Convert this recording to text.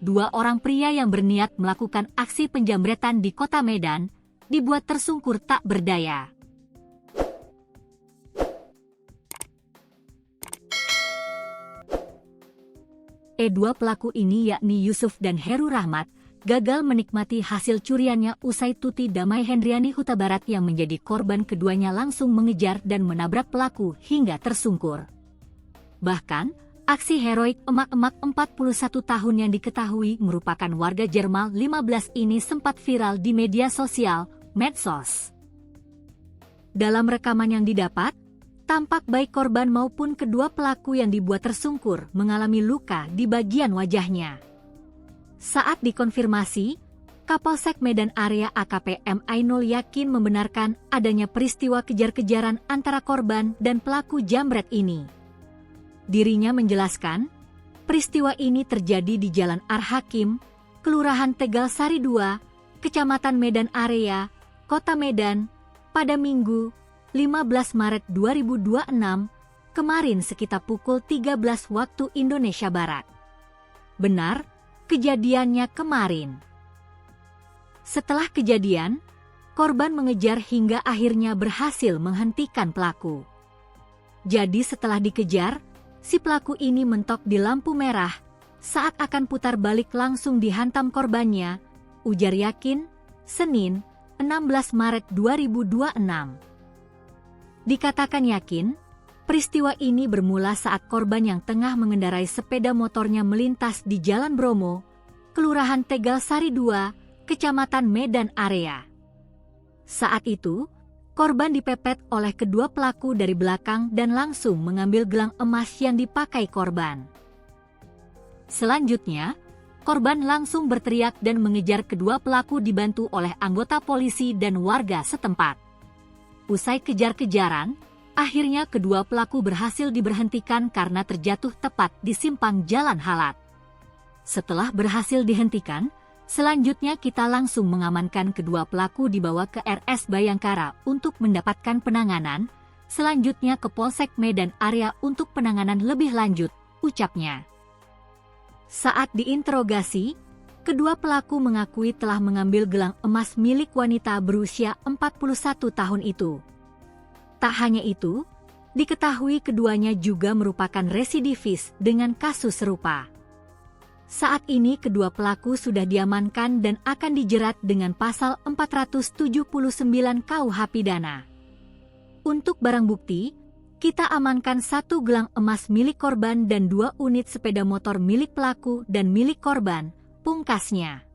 dua orang pria yang berniat melakukan aksi penjamretan di kota Medan, dibuat tersungkur tak berdaya. Dua pelaku ini yakni Yusuf dan Heru Rahmat, gagal menikmati hasil curiannya usai Tuti Damai Hendriani Huta Barat yang menjadi korban keduanya langsung mengejar dan menabrak pelaku hingga tersungkur. Bahkan, aksi heroik emak-emak 41 tahun yang diketahui merupakan warga Jerman 15 ini sempat viral di media sosial, medsos. Dalam rekaman yang didapat, tampak baik korban maupun kedua pelaku yang dibuat tersungkur mengalami luka di bagian wajahnya. Saat dikonfirmasi, Kapolsek Medan Area AKP M. Ainul yakin membenarkan adanya peristiwa kejar-kejaran antara korban dan pelaku jambret ini. Dirinya menjelaskan, peristiwa ini terjadi di Jalan Ar-Hakim, Kelurahan Tegal Sari 2, Kecamatan Medan Area, Kota Medan, pada Minggu, 15 Maret 2026, kemarin sekitar pukul 13 waktu Indonesia Barat. Benar, kejadiannya kemarin. Setelah kejadian, korban mengejar hingga akhirnya berhasil menghentikan pelaku. Jadi setelah dikejar, si pelaku ini mentok di lampu merah, saat akan putar balik langsung dihantam korbannya, ujar Yakin, Senin, 16 Maret 2026. Dikatakan Yakin, peristiwa ini bermula saat korban yang tengah mengendarai sepeda motornya melintas di Jalan Bromo, Kelurahan Tegal Sari 2, Kecamatan Medan Area. Saat itu, korban dipepet oleh kedua pelaku dari belakang dan langsung mengambil gelang emas yang dipakai korban. Selanjutnya, korban langsung berteriak dan mengejar kedua pelaku dibantu oleh anggota polisi dan warga setempat. Usai kejar-kejaran, akhirnya kedua pelaku berhasil diberhentikan karena terjatuh tepat di simpang Jalan Halat. Setelah berhasil dihentikan, selanjutnya kita langsung mengamankan kedua pelaku dibawa ke RS Bayangkara untuk mendapatkan penanganan, selanjutnya ke Polsek Medan Area untuk penanganan lebih lanjut, ucapnya. Saat diinterogasi, kedua pelaku mengakui telah mengambil gelang emas milik wanita berusia 41 tahun itu. Tak hanya itu, diketahui keduanya juga merupakan residivis dengan kasus serupa. Saat ini kedua pelaku sudah diamankan dan akan dijerat dengan pasal 479 KUH Pidana. Untuk barang bukti, kita amankan 1 gelang emas milik korban dan 2 unit sepeda motor milik pelaku dan milik korban, pungkasnya.